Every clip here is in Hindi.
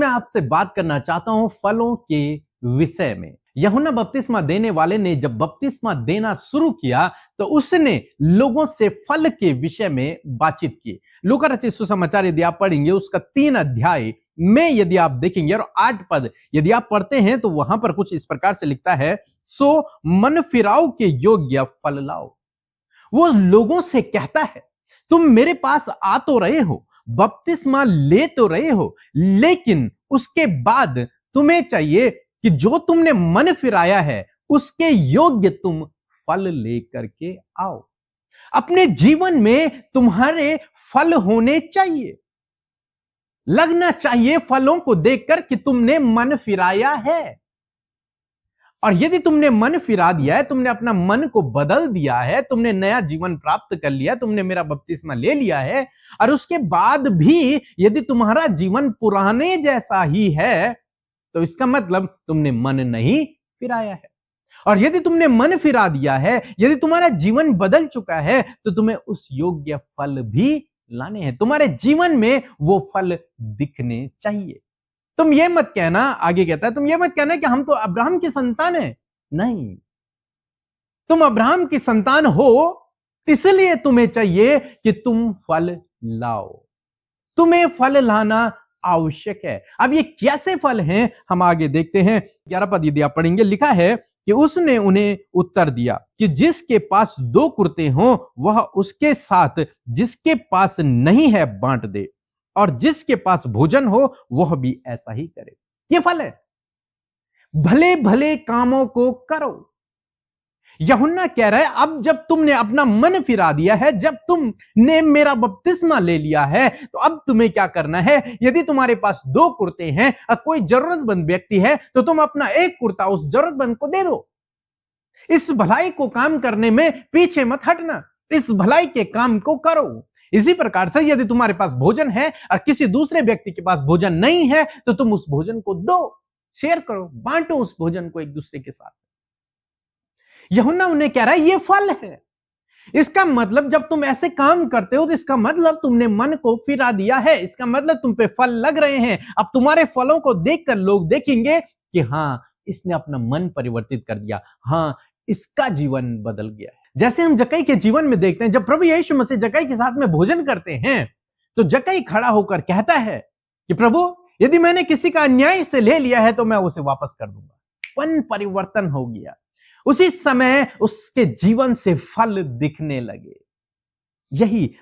मैं आपसे बात करना चाहता हूं फलों के विषय में। यूहन्ना बपतिस्मा देने वाले ने जब बपतिस्मा देना शुरू किया तो उसने लोगों से फल के विषय में बातचीत की। लूका रचित सुसमाचार यदि आप पढ़ेंगे उसका 3 अध्याय में यदि आप देखेंगे और 8 पद यदि आप पढ़ते हैं तो वहां पर कुछ इस प्रकार से लिखता है, सो मन फिराव के योग्य फल लाओ। वो लोगों से कहता है तुम मेरे पास आ तो रहे हो, बपतिस्मा ले तो रहे हो, लेकिन उसके बाद तुम्हें चाहिए कि जो तुमने मन फिराया है उसके योग्य तुम फल लेकर के आओ। अपने जीवन में तुम्हारे फल होने चाहिए, लगना चाहिए फलों को देखकर कि तुमने मन फिराया है। और यदि तुमने मन फिरा दिया है, तुमने अपना मन को बदल दिया है, तुमने नया जीवन प्राप्त कर लिया, तुमने मेरा बपतिस्मा ले लिया है, और उसके बाद भी यदि तुम्हारा जीवन पुराने जैसा ही है तो इसका मतलब तुमने मन नहीं फिराया है। और यदि तुमने मन फिरा दिया है, यदि तुम्हारा जीवन बदल चुका है तो तुम्हें उस योग्य फल भी लाने हैं। तुम्हारे जीवन में वो फल दिखने चाहिए। तुम ये मत कहना, आगे कहता है, तुम ये मत कहना कि हम तो अब्राहम की संतान हैं। नहीं, तुम अब्राहम की संतान हो इसलिए तुम्हें चाहिए कि तुम फल लाओ। तुम्हें फल लाना आवश्यक है। अब ये कैसे फल हैं हम आगे देखते हैं। 11 पद यदि आप पढ़ेंगे, लिखा है कि उसने उन्हें उत्तर दिया कि जिसके पास 2 कुर्ते हों वह उसके साथ जिसके पास नहीं है बांट दे, और जिसके पास भोजन हो वह भी ऐसा ही करे। ये फल है, भले भले कामों को करो। यूहन्ना कह रहा है अब जब तुमने अपना मन फिरा दिया है, जब तुमने मेरा बपतिस्मा ले लिया है, तो अब तुम्हें क्या करना है। यदि तुम्हारे पास 2 कुर्ते हैं और कोई जरूरतमंद व्यक्ति है तो तुम अपना एक कुर्ता उस जरूरतमंद को दे दो। इस भलाई को काम करने में पीछे मत हटना, इस भलाई के काम को करो। इसी प्रकार से यदि तुम्हारे पास भोजन है और किसी दूसरे व्यक्ति के पास भोजन नहीं है तो तुम उस भोजन को दो, शेयर करो, बांटो उस भोजन को एक दूसरे के साथ। यूहन्ना उन्हें कह रहा है ये फल है। इसका मतलब जब तुम ऐसे काम करते हो तो इसका मतलब तुमने मन को फिरा दिया है, इसका मतलब तुम पे फल लग रहे हैं। अब तुम्हारे फलों को देखकर लोग देखेंगे कि हां, इसने अपना मन परिवर्तित कर दिया, हां, इसका जीवन बदल गया है। जैसे हम जक्कई के जीवन में देखते हैं, जब प्रभु यीशु मसीह जक्कई के साथ में भोजन करते हैं तो जक्कई खड़ा होकर कहता है कि प्रभु यदि मैंने किसी का अन्याय से ले लिया है तो मैं उसे वापस कर दूंगा। मन परिवर्तन हो गया, उसी समय उसके जीवन से फल दिखने लगे। यही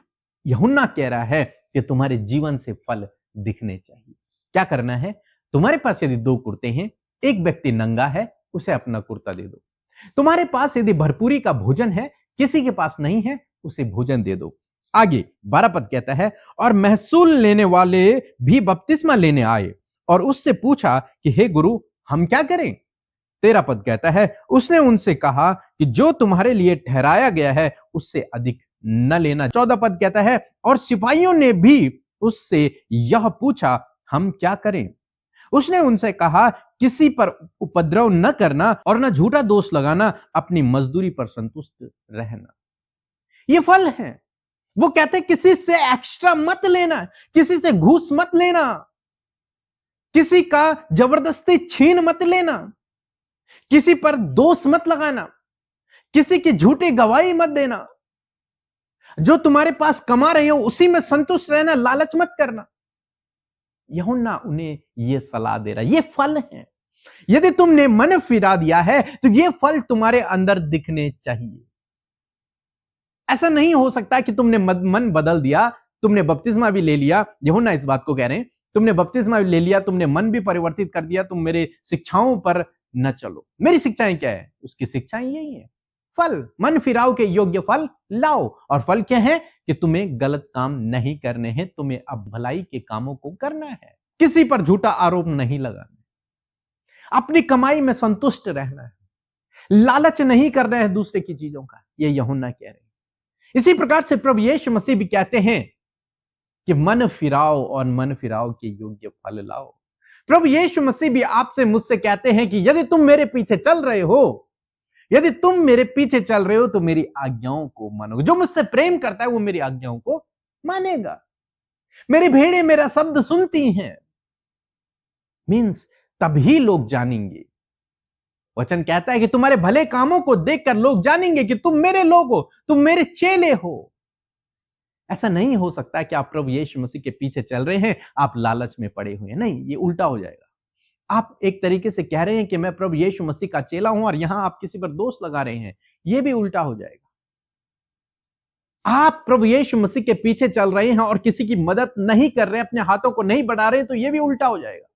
यूहन्ना कह रहा है कि तुम्हारे जीवन से फल दिखने चाहिए। क्या करना है, तुम्हारे पास यदि 2 कुर्ते हैं, एक व्यक्ति नंगा है, उसे अपना कुर्ता दे दो। तुम्हारे पास यदि भरपूरी का भोजन है, किसी के पास नहीं है, उसे भोजन दे दो। आगे 12 पद कहता है, और महसूल लेने वाले भी बपतिस्मा लेने आए और उससे पूछा कि हे गुरु हम क्या करें। 13 पद कहता है, उसने उनसे कहा कि जो तुम्हारे लिए ठहराया गया है उससे अधिक न लेना। 14 पद कहता है, और सिपाहियों ने भी उससे यह पूछा हम क्या करें। उसने उनसे कहा किसी पर उपद्रव न करना और न झूठा दोष लगाना, अपनी मजदूरी पर संतुष्ट रहना। ये फल है। वो कहते हैं किसी से एक्स्ट्रा मत लेना, किसी से घूस मत लेना, किसी का जबरदस्ती छीन मत लेना, किसी पर दोष मत लगाना, किसी की झूठी गवाही मत देना। जो तुम्हारे पास कमा रहे हो उसी में संतुष्ट रहना, लालच मत करना। यूहन्ना उन्हें यह सलाह दे रहा है। ये फल है। यदि तुमने मन फिरा दिया है तो ये फल तुम्हारे अंदर दिखने चाहिए। ऐसा नहीं हो सकता कि तुमने मन बदल दिया, तुमने बपतिस्मा भी ले लिया। यूहन्ना इस बात को कह रहे हैं, तुमने बपतिस्मा भी ले लिया, तुमने मन भी परिवर्तित कर दिया, तुम मेरे शिक्षाओं पर न चलो। मेरी शिक्षाएं क्या है? उसकी शिक्षाएं यही है, फल, मन फिराव के योग्य फल लाओ। और फल क्या है कि तुम्हें गलत काम नहीं करने हैं, तुम्हें अब भलाई के कामों को करना है, किसी पर झूठा आरोप नहीं लगाना, अपनी कमाई में संतुष्ट रहना है, लालच नहीं करना है दूसरे की चीजों का। ये यूहन्ना कह रहे हैं। इसी प्रकार से प्रभु यीशु मसीह भी कहते हैं कि मन फिराओ और मन फिराओ के योग्य फल लाओ। प्रभु यीशु मसीह भी आपसे मुझसे कहते हैं कि यदि तुम मेरे पीछे चल रहे हो, यदि तुम मेरे पीछे चल रहे हो तो मेरी आज्ञाओं को मानोगे। जो मुझसे प्रेम करता है वो मेरी आज्ञाओं को मानेगा। मेरी भेड़ें मेरा शब्द सुनती हैं। मीन्स तभी लोग जानेंगे। वचन कहता है कि तुम्हारे भले कामों को देखकर लोग जानेंगे कि तुम मेरे लोग हो, तुम मेरे चेले हो। ऐसा नहीं हो सकता कि आप प्रभु यीशु मसीह के पीछे चल रहे हैं, आप लालच में पड़े हुए हैं। नहीं, ये उल्टा हो जाएगा। आप एक तरीके से कह रहे हैं कि मैं प्रभु यीशु मसीह का चेला हूं और यहां आप किसी पर दोष लगा रहे हैं, यह भी उल्टा हो जाएगा। आप प्रभु यीशु मसीह के पीछे चल रहे हैं और किसी की मदद नहीं कर रहे हैं, अपने हाथों को नहीं बढ़ा रहे हैं, तो यह भी उल्टा हो जाएगा।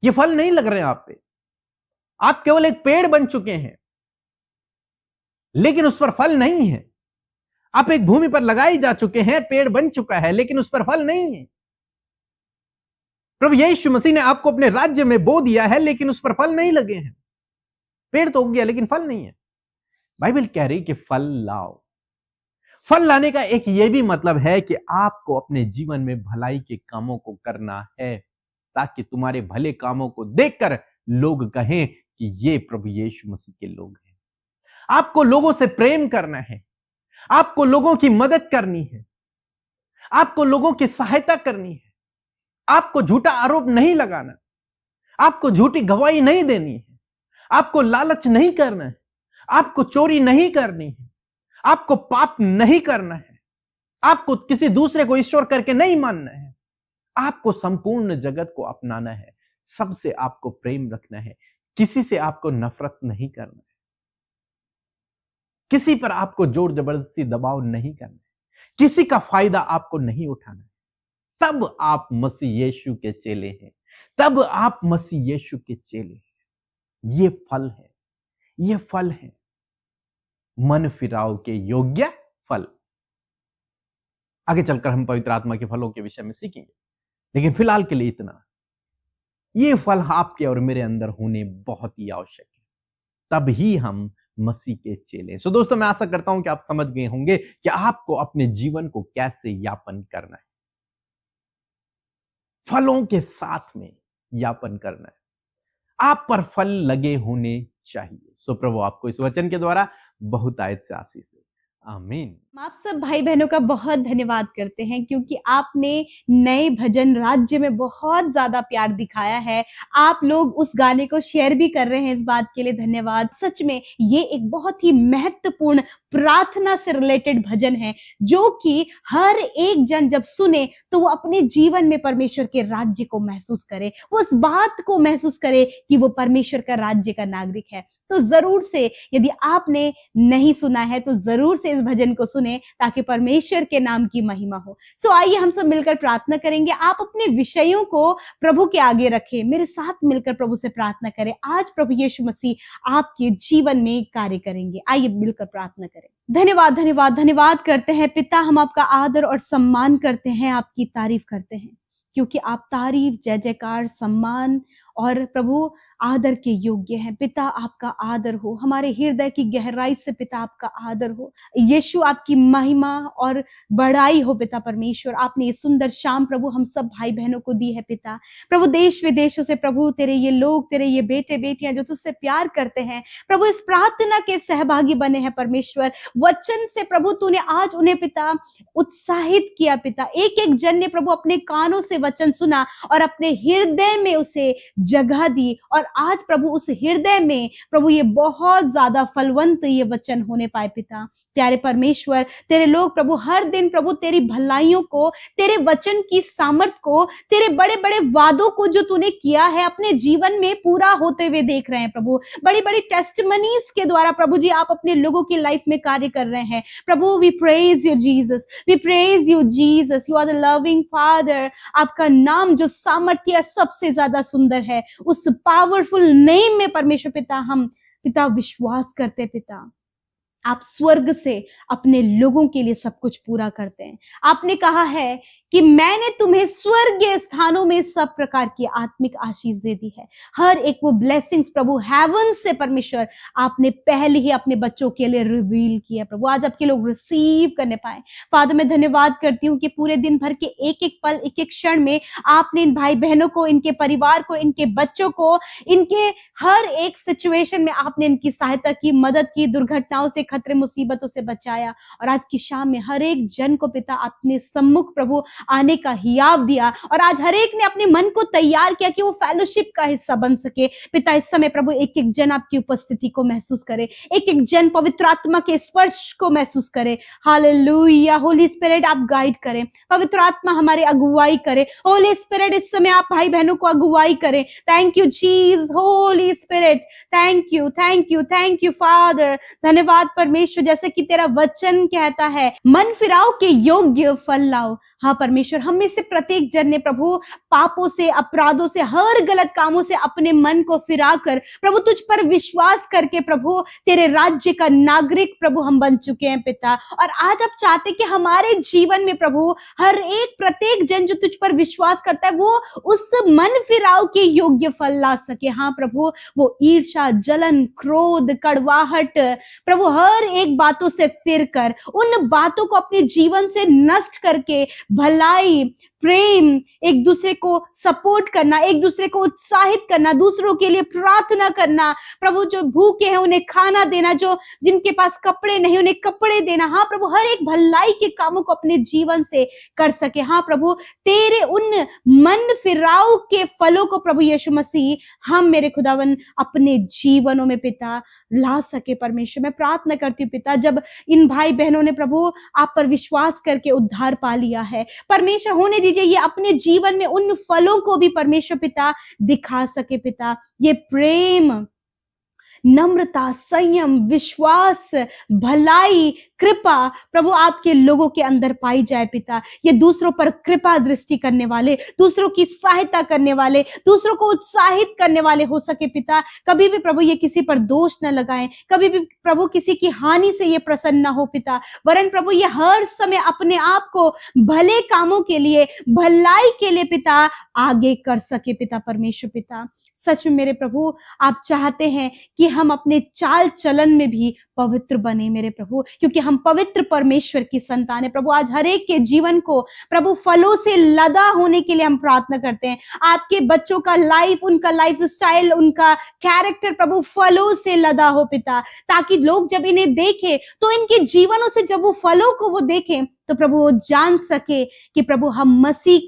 ये फल नहीं लग रहे हैं आप पे। आप केवल एक पेड़ बन चुके हैं, लेकिन उस पर फल नहीं है। आप एक भूमि पर लगाए जा चुके हैं, पेड़ बन चुका है, लेकिन उस पर फल नहीं है। प्रभु यीशु मसीह ने आपको अपने राज्य में बो दिया है, लेकिन उस पर फल नहीं लगे हैं। पेड़ तो उग गया, लेकिन फल नहीं है। बाइबल कह रही कि फल लाओ। फल लाने का एक यह भी मतलब है कि आपको अपने जीवन में भलाई के कामों को करना है, ताकि तुम्हारे भले कामों को देखकर लोग कहें कि ये प्रभु यीशु मसीह के लोग हैं। आपको लोगों से प्रेम करना है, आपको लोगों की मदद करनी है, आपको लोगों की सहायता करनी है, आपको झूठा आरोप नहीं लगाना, आपको झूठी गवाही नहीं देनी है, आपको लालच नहीं करना है, आपको चोरी नहीं करनी है, आपको पाप नहीं करना है, आपको किसी दूसरे को ईश्वर करके नहीं मानना है, आपको संपूर्ण जगत को अपनाना है, सबसे आपको प्रेम रखना है, किसी से आपको नफरत नहीं करना है, किसी पर आपको जोर जबरदस्ती दबाव नहीं करना है, किसी का फायदा आपको नहीं उठाना है। तब आप मसीह यीशु के चेले हैं, तब आप मसीह यीशु के चेले हैं। ये फल है, ये फल है मन फिराव के योग्य फल। आगे चलकर हम पवित्र आत्मा के फलों के विषय में सीखेंगे, लेकिन फिलहाल के लिए इतना। ये फल आपके और मेरे अंदर होने बहुत ही आवश्यक है, तब ही हम मसीह के चेले। सो दोस्तों, मैं आशा करता हूं कि आप समझ गए होंगे कि आपको अपने जीवन को कैसे यापन करना है, फलों के साथ में यापन करना है। आप पर फल लगे होने चाहिए। सो प्रभु आपको इस वचन के द्वारा बहुत आयत से आशीष दे। आमीन। आप सब भाई बहनों का बहुत धन्यवाद करते हैं, क्योंकि आपने नए भजन राज्य में बहुत ज्यादा प्यार दिखाया है। आप लोग उस गाने को शेयर भी कर रहे हैं, इस बात के लिए धन्यवाद। सच में ये एक बहुत ही महत्वपूर्ण प्रार्थना से रिलेटेड भजन है, जो कि हर एक जन जब सुने तो वो अपने जीवन में परमेश्वर के राज्य को महसूस करे, वो उस बात को महसूस करे कि वो परमेश्वर का राज्य का नागरिक है। तो जरूर से, यदि आपने नहीं सुना है तो जरूर से इस भजन को सुने, ताकि परमेश्वर के नाम की महिमा हो। सो आइए हम सब मिलकर प्रार्थना करेंगे। आप अपने विषयों को प्रभु के आगे रखें, मेरे साथ मिलकर प्रभु से प्रार्थना करें। आज प्रभु यीशु मसीह आपके जीवन में कार्य करेंगे। आइए मिलकर प्रार्थना करें। धन्यवाद धन्यवाद धन्यवाद करते हैं पिता, हम आपका आदर और सम्मान करते हैं, आपकी तारीफ करते हैं, क्योंकि आप तारीफ, जय जयकार, सम्मान और प्रभु आदर के योग्य हैं। पिता आपका आदर हो, हमारे हृदय की गहराई से पिता आपका आदर हो। यीशु आपकी महिमा और बड़ाई हो पिता परमेश्वर। आपने ये सुंदर शाम प्रभु हम सब भाई बहनों को दी है पिता। प्रभु देश विदेशों से प्रभु तेरे ये लोग, तेरे ये बेटे बेटियां जो तुझसे प्यार करते हैं प्रभु, इस प्रार्थना के सहभागी बने हैं परमेश्वर। वचन से प्रभु तूने आज उन्हें पिता उत्साहित किया पिता। एक एक जन ने प्रभु अपने कानों से वचन सुना और अपने हृदय में उसे जगह दी, और आज प्रभु उस हृदय में प्रभु ये बहुत ज्यादा फलवंत ये वचन होने पाए पिता। प्यारे परमेश्वर, तेरे लोग प्रभु हर दिन प्रभु तेरी भलाइयों को, तेरे वचन की सामर्थ को, तेरे बड़े बड़े वादों को जो तूने किया है अपने जीवन में पूरा होते हुए देख रहे हैं प्रभु। बड़ी बड़ी टेस्टिमनीज के द्वारा प्रभु जी आप अपने लोगों की लाइफ में कार्य कर रहे हैं प्रभु। We praise you Jesus, we praise you Jesus, you are the loving father. आपका नाम जो सामर्थ्य सबसे ज्यादा सुंदर है, उस पावरफुल नेम में परमेश्वर पिता हम पिता विश्वास करते पिता। आप स्वर्ग से अपने लोगों के लिए सब कुछ पूरा करते हैं। आपने कहा है कि मैंने तुम्हें स्वर्गीय स्थानों में सब प्रकार की आत्मिक आशीष दे दी है। हर एक वो ब्लेसिंग्स प्रभु हेवन से परमेश्वर आपने पहले ही अपने बच्चों के लिए रिवील किया प्रभु। आज आपके लोग रिसीव करने पाए। फादर मैं धन्यवाद करती हूँ कि पूरे दिन भर के एक एक पल, एक एक क्षण में आपने इन भाई बहनों को, इनके परिवार को, इनके बच्चों को, इनके हर एक सिचुएशन में आपने इनकी सहायता की, मदद की, दुर्घटनाओं से, खतरे मुसीबतों से बचाया। और आज की शाम में हर एक जन को पिता अपने सम्मुख प्रभु आने का हियाव दिया और आज हर एक ने अपने मन को तैयार किया कि वो फेलोशिप का हिस्सा बन सके। पिता इस समय प्रभु एक एक जन आपकी उपस्थिति को महसूस करे, एक एक जन पवित्र आत्मा के स्पर्श को महसूस करे। हालेलुया। होली स्पिरिट आप गाइड करें, पवित्र आत्मा हमारे अगुवाई करे। होली स्पिरिट इस समय आप भाई बहनों को अगुवाई करें। Thank you Jesus, Holi spirit, thank you, thank you, thank you father. धन्यवाद परमेश्वर, जैसे कि तेरा वचन कहता है मन फिराओ के योग्य फल लाओ। हाँ परमेश्वर, हम में से प्रत्येक जन ने प्रभु पापों से, अपराधों से, हर गलत कामों से अपने मन को फिराकर प्रभु तुझ पर विश्वास करके प्रभु तेरे राज्य का नागरिक प्रभु हम बन चुके हैं पिता। और आज आप चाहते कि हमारे जीवन में प्रभु हर एक प्रत्येक जन जो तुझ पर विश्वास करता है वो उस मन फिराव के योग्य फल ला सके। हाँ प्रभु, वो ईर्ष्या, जलन, क्रोध, कड़वाहट प्रभु हर एक बातों से फिर कर उन बातों को अपने जीवन से नष्ट करके भलाई, प्रेम, एक दूसरे को सपोर्ट करना, एक दूसरे को उत्साहित करना, दूसरों के लिए प्रार्थना करना, प्रभु जो भूखे हैं उन्हें खाना देना, जो जिनके पास कपड़े नहीं उन्हें कपड़े देना। हाँ प्रभु, हर एक भलाई के कामों को अपने जीवन से कर सके। हाँ प्रभु, तेरे उन मन फिराव के फलों को प्रभु यीशु मसीह हम मेरे खुदावन अपने जीवनों में पिता ला सके। परमेश्वर, मैं प्रार्थना करती हूँ पिता, जब इन भाई बहनों ने प्रभु आप पर विश्वास करके उद्धार पा लिया है परमेश्वर, होने दीजिए ये अपने जीवन में उन फलों को भी परमेश्वर पिता दिखा सके पिता। ये प्रेम, नम्रता, संयम, विश्वास, भलाई, कृपा प्रभु आपके लोगों के अंदर पाई जाए पिता। ये दूसरों पर कृपा दृष्टि करने वाले, दूसरों की सहायता करने वाले, दूसरों को उत्साहित करने वाले हो सके पिता। कभी भी प्रभु ये किसी पर दोष न लगाएं, कभी भी प्रभु किसी की हानि से ये प्रसन्न न हो पिता, वरन प्रभु ये हर समय अपने आप को भले कामों के लिए, भलाई के लिए पिता आगे कर सके पिता। परमेश्वर पिता, सच में मेरे प्रभु आप चाहते हैं कि हम अपने चाल चलन में भी पवित्र बने मेरे प्रभु, क्योंकि हम पवित्र परमेश्वर की संतान है प्रभु। आज हर एक के जीवन को प्रभु फलों से लदा होने के लिए हम प्रार्थना करते हैं। आपके बच्चों का लाइफ, उनका लाइफ स्टाइल, उनका कैरेक्टर प्रभु फलों से लदा हो पिता, ताकि लोग जब इन्हें देखें तो इनके जीवनों से जब वो फलों को वो देखें तो प्रभु वो जान सके कि प्रभु हम मसीह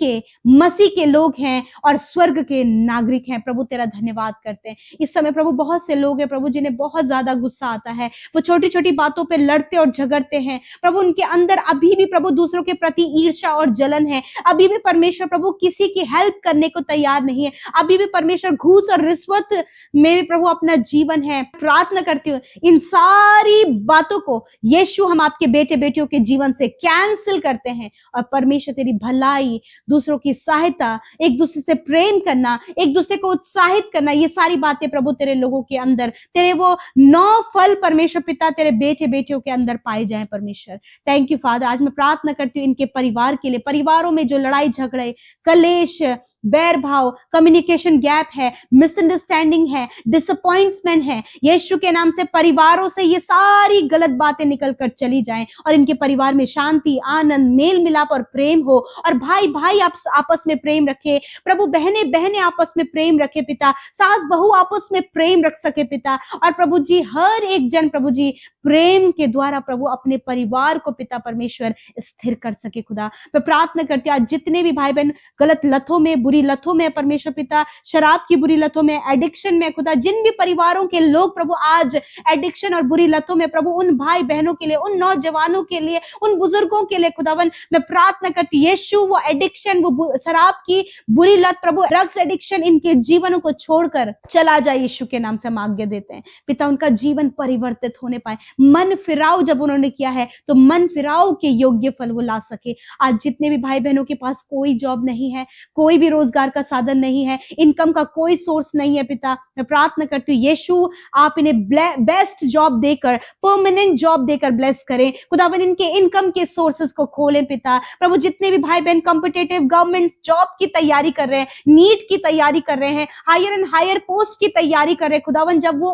के लोग हैं और स्वर्ग के नागरिक हैं। प्रभु तेरा धन्यवाद करते हैं। इस समय प्रभु बहुत से लोग हैं प्रभु जिन्हें बहुत ज्यादा गुस्सा आता है, वो छोटी छोटी बातों पे लड़ते और झगड़ते हैं प्रभु। उनके अंदर अभी भी प्रभु दूसरों के प्रति ईर्ष्या और जलन है, अभी भी परमेश्वर प्रभु किसी की हेल्प करने को तैयार नहीं है, अभी भी परमेश्वर घूस और रिश्वत में भी प्रभु अपना जीवन है। प्रार्थना करती हूँ इन सारी बातों को यीशु हम आपके बेटे बेटियों के जीवन से कैंसिल करते हैं और परमेश्वर तेरी भलाई, दूसरों की सहायता, एक दूसरे से प्रेम करना, एक दूसरे को उत्साहित करना, ये सारी बातें प्रभु तेरे लोगों के अंदर, तेरे वो 9 फल परमेश्वर पिता तेरे बेटे बेटियों के अंदर पाए जाएं परमेश्वर। Thank you father. आज मैं प्रार्थना करती हूँ इनके परिवार के लिए, परिवारों में जो लड़ाई झगड़े, कलेश, बैर भाव, कम्युनिकेशन गैप है, मिसअंडरस्टैंडिंग है, डिसअपॉइंटमेंट है, यीशु के नाम से परिवारों से ये सारी गलत बातें निकल कर चली जाएं और इनके परिवार में शांति, आनंद, मेल मिलाप और प्रेम हो। और भाई भाई आपस में प्रेम रखे प्रभु, बहनें बहनें आपस में प्रेम रखे पिता, सास बहू आपस में प्रेम रख सके पिता। और प्रभु जी हर एक जन प्रभु जी प्रेम के द्वारा प्रभु अपने परिवार को पिता परमेश्वर स्थिर कर सके खुदा। मैं प्रार्थना करती हूँ आज जितने भी भाई बहन गलत लतों में, बुरी लतों में परमेश्वर पिता, शराब की बुरी लतों में, एडिक्शन में खुदा, जिन भी परिवारों के लोग प्रभु आज एडिक्शन और बुरी लतों में प्रभु, उन भाई बहनों के लिए, उन नौजवानों के लिए, उन बुजुर्गों के लिए खुदावन मैं प्रार्थना करती यीशु वो एडिक्शन, वो शराब की बुरी लत प्रभु, ड्रग्स एडिक्शन इनके जीवनों को छोड़कर चला जाए यीशु के नाम से हम आज्ञा देते हैं पिता। उनका जीवन परिवर्तित होने पाए, मन फिराव जब उन्होंने किया है तो मन फिराव के योग्य फल वो ला सके। आज जितने भी भाई बहनों के पास कोई जॉब नहीं है, कोई भी रोजगार का साधन नहीं है, इनकम का कोई सोर्स नहीं है पिता, मैं प्रार्थना करती हूँ यीशु आप इन्हें बेस्ट जॉब देकर, परमानेंट जॉब देकर ब्लेस करें खुदावन, इनके इनकम के सोर्सेस को खोलें पिता। प्रभु जितने भी भाई बहन कॉम्पिटिटिव गवर्नमेंट जॉब की तैयारी कर रहे हैं, नीट की तैयारी कर रहे हैं, हायर एंड हायर पोस्ट की तैयारी कर रहे हैं खुदावन, जब वो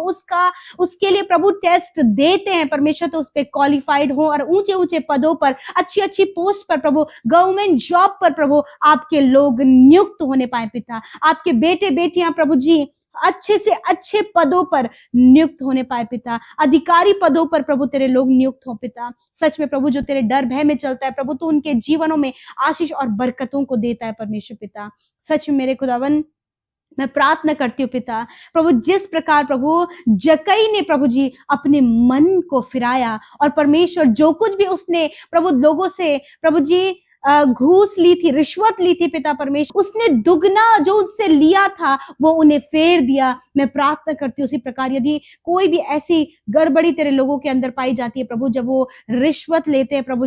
उसके लिए प्रभु टेस्ट देते हैं परमेश्वर तो उस पर क्वालिफाइड हो और ऊंचे ऊंचे पदों पर, अच्छी अच्छी पोस्ट पर प्रभु, गवर्नमेंट जॉब पर प्रभु आपके लोग नियुक्त होने पाए पिता। आपके बेटे बेटियां प्रभु जी अच्छे से अच्छे पदों पर नियुक्त होने पाए पिता, अधिकारी पदों पर प्रभु तेरे लोग नियुक्त हो पिता। सच में प्रभु जो तेरे डर भय में चलता है प्रभु, तो उनके जीवनों में आशीष और बरकतों को देता है परमेश्वर पिता। सच में मेरे खुदावन मैं प्रार्थना करती हूँ पिता, प्रभु जिस प्रकार प्रभु जकई ने प्रभु जी अपने मन को फिराया, और परमेश्वर जो कुछ भी उसने प्रभु लोगों से प्रभु जी घूस ली थी, रिश्वत ली थी पिता परमेश्वर, उसने दुगना जो उनसे लिया था वो उन्हें फेर दिया। मैं प्रार्थना करती हूँ उसी प्रकार यदि कोई भी ऐसी गड़बड़ी तेरे लोगों के अंदर पाई जाती है प्रभु, जब वो रिश्वत लेते हैं प्रभु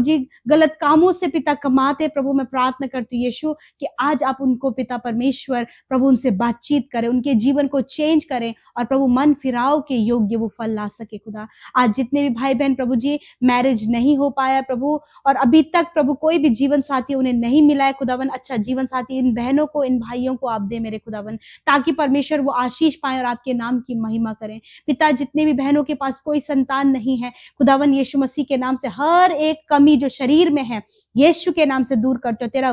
जी गलत कामों से पिता कमाते प्रभु, मैं प्रार्थना करती हूँ यीशु कि आज आप उनको पिता परमेश्वर प्रभु उनसे बातचीत करें, उनके जीवन को चेंज करें, और प्रभु मन फिराव के योग्य वो फल ला सके खुदा। आज जितने भी भाई बहन प्रभु जी मैरिज नहीं हो पाया प्रभु, और अभी तक प्रभु कोई भी जीवन साथी उन्हें नहीं मिला है खुदावन, अच्छा जीवन साथी इन बहनों को इन भाइयों को आप दे मेरे खुदावन, ताकि परमेश्वर वो आशीष पाए और आपके नाम की महिमा करें पिता। जितने भी बहनों के पास कोई संतान नहीं है खुदावन, यीशु मसीह के नाम से हर एक कमी जो शरीर में है यीशु के नाम से दूर करते हो। तेरा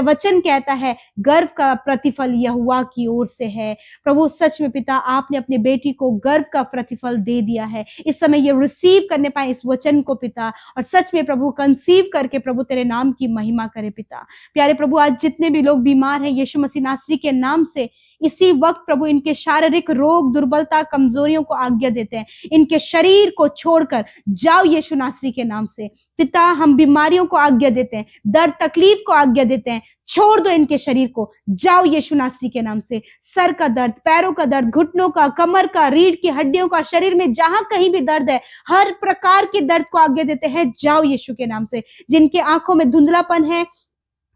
वचन कहता है गर्व का प्रतिफल यहोवा की ओर से है प्रभु। सच में पिता आपने अपने बेटी को गर्व का प्रतिफल दे दिया है, इस समय ये रिसीव करने पाए इस वचन को पिता, और सच में प्रभु कंसीव करके प्रभु तेरे नाम की महिमा करे पिता। प्यारे प्रभु आज जितने भी लोग बीमार हैं यीशु मसीह नासरी के नाम से इसी वक्त प्रभु इनके शारीरिक रोग दुर्बलता कमजोरियों को आज्ञा देते हैं, इनके शरीर को छोड़कर जाओ यीशु नासरी के नाम से पिता। हम बीमारियों को आज्ञा देते हैं, दर्द तकलीफ को आज्ञा देते हैं, छोड़ दो इनके शरीर को, जाओ यीशु नासरी के नाम से। सर का दर्द, पैरों का दर्द, घुटनों का, कमर का, रीढ़ की हड्डियों का, शरीर में जहां कहीं भी दर्द है हर प्रकार के दर्द को आज्ञा देते हैं, जाओ यीशु के नाम से। जिनके आंखों में धुंधलापन है,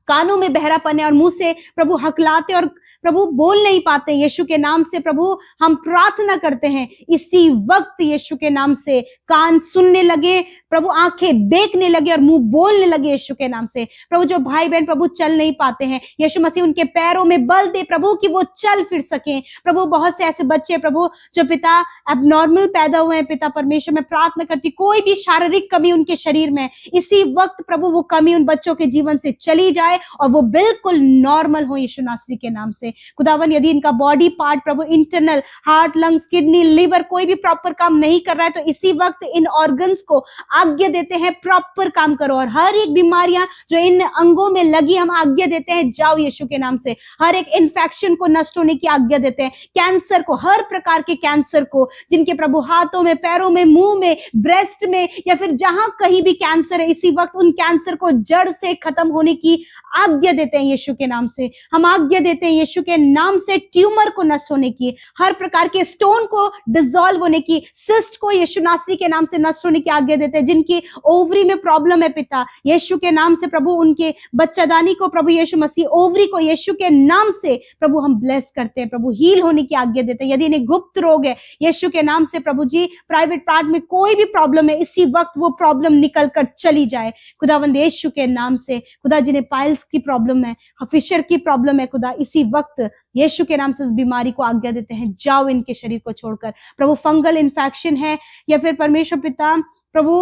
कानों में बहरापन है और मुंह से प्रभु हकलाते और प्रभु बोल नहीं पाते, यीशु के नाम से प्रभु हम प्रार्थना करते हैं इसी वक्त यीशु के नाम से कान सुनने लगे प्रभु, आंखें देखने लगे और मुंह बोलने लगे यीशु के नाम से प्रभु। जो भाई बहन प्रभु चल नहीं पाते हैं यीशु मसीह उनके पैरों में बल दे प्रभु कि वो चल फिर सके प्रभु। बहुत से ऐसे बच्चे प्रभु जो पिता एबनॉर्मल पैदा हुए हैं पिता परमेश्वर, मैं प्रार्थना करती कोई भी शारीरिक कमी उनके शरीर में इसी वक्त प्रभु वो कमी उन बच्चों के जीवन से चली जाए और वो बिल्कुल नॉर्मल हो यीशु नासरी के नाम से। खुदावन यदि इनका बॉडी पार्ट प्रभु internal heart lungs kidney liver कोई भी प्रॉपर काम नहीं कर रहा है तो इसी वक्त इन ऑर्गन्स को आज्ञा देते हैं प्रॉपर काम करो, और हर एक बीमारियां जो इन अंगों में लगी हम आज्ञा देते हैं जाओ यीशु के नाम से। हर एक इन्फेक्शन को नष्ट होने की आज्ञा देते हैं, कैंसर को, हर प्रकार के कैंसर को जिनके प्रभु हाथों में, पैरों में, मुंह में, ब्रेस्ट में या फिर जहां कहीं भी कैंसर है इसी वक्त उन कैंसर को जड़ से खत्म होने की आज्ञा देते हैं यीशु के नाम से। हम आज्ञा देते हैं यीशु के नाम से ट्यूमर को नष्ट होने की, हर प्रकार के स्टोन को डिसॉल्व होने की, सिस्ट को यीशु नासरी के नाम से नष्ट होने की आज्ञा देते हैं। जिनकी ओवरी में प्रॉब्लम है पिता यीशु के नाम से प्रभु उनके बच्चादानी को प्रभु यीशु मसीह ओवरी को यीशु के नाम से प्रभु हम ब्लेस करते हैं प्रभु, हील होने की आज्ञा देते हैं। यदि इन्हें गुप्त रोग है यीशु के नाम से प्रभु जी, प्राइवेट पार्ट में कोई भी प्रॉब्लम है इसी वक्त वो प्रॉब्लम निकल कर चली जाए खुदावंद यीशु के नाम से। खुदा जिन्हें पाइल्स की प्रॉब्लम है, फिशर की प्रॉब्लम है खुदा, इसी वक्त यीशु के नाम से इस बीमारी को आज्ञा देते हैं जाओ इनके शरीर को छोड़कर। प्रभु फंगल इन्फेक्शन है या फिर परमेश्वर पिता प्रभु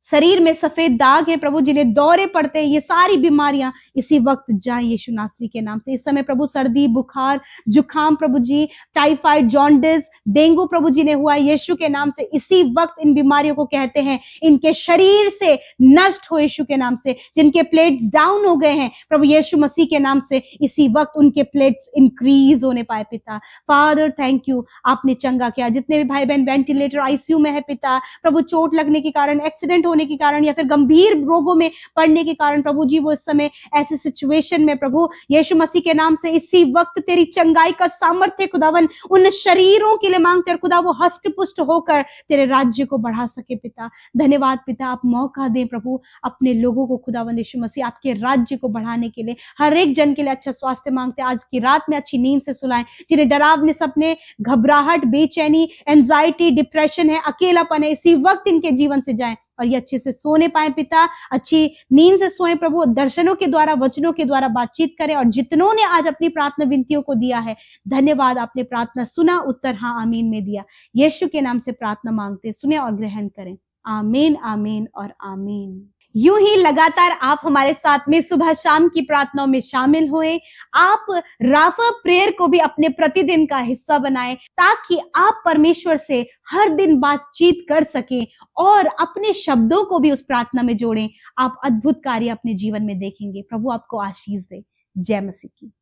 शरीर में सफेद दाग है प्रभु, जिन्हें दौरे पड़ते हैं, ये सारी बीमारियां इसी वक्त जाए यीशु नासरी के नाम से। इस समय प्रभु सर्दी बुखार जुकाम प्रभु जी, टाइफाइड जॉन्डिस डेंगू प्रभु जी ने हुआ यीशु के नाम से, इसी वक्त इन बीमारियों को कहते हैं इनके शरीर से नष्ट हो यीशु के नाम से। जिनके प्लेट्स डाउन हो गए हैं प्रभु यीशु मसीह के नाम से इसी वक्त उनके प्लेट्स इंक्रीज होने पाए पिता। फादर थैंक यू, आपने चंगा किया। जितने भी भाई बहन वेंटिलेटर आईसीयू में है पिता प्रभु, चोट लगने के कारण, एक्सीडेंट होने के कारण या फिर गंभीर रोगों में पड़ने के कारण प्रभु जी वो इस समय ऐसे सिचुएशन में प्रभु यीशु मसीह के नाम से इसी वक्त तेरी चंगाई का सामर्थ्य खुदावन उन शरीरों के लिए मांगते हैं खुदा, वो हष्ट पुष्ट होकर तेरे राज्य को बढ़ा सके पिता। धन्यवाद पिता, आप मौका दें प्रभु अपने लोगों को खुदावन यीशु मसीह आपके राज्य को बढ़ाने के लिए। हर एक जन के लिए अच्छा स्वास्थ्य मांगते हैं, आज की रात में अच्छी नींद से सुलाएं। जिन्हें डरावने सपने, घबराहट, बेचैनी, एंजाइटी, डिप्रेशन है, अकेलापन है, इसी वक्त इनके जीवन से जाएं और ये अच्छे से सोने पाए पिता, अच्छी नींद से सोए प्रभु, दर्शनों के द्वारा वचनों के द्वारा बातचीत करें। और जितनों ने आज अपनी प्रार्थना विनतियों को दिया है धन्यवाद, आपने प्रार्थना सुना, उत्तर हाँ आमीन में दिया। यीशु के नाम से प्रार्थना मांगते, सुने और ग्रहण करें। आमीन आमीन और आमीन। यूं ही लगातार आप हमारे साथ में सुबह शाम की प्रार्थनाओं में शामिल हुए। आप राफा प्रेयर को भी अपने प्रतिदिन का हिस्सा बनाएं ताकि आप परमेश्वर से हर दिन बातचीत कर सकें और अपने शब्दों को भी उस प्रार्थना में जोड़ें। आप अद्भुत कार्य अपने जीवन में देखेंगे। प्रभु आपको आशीष दे। जय मसीह की।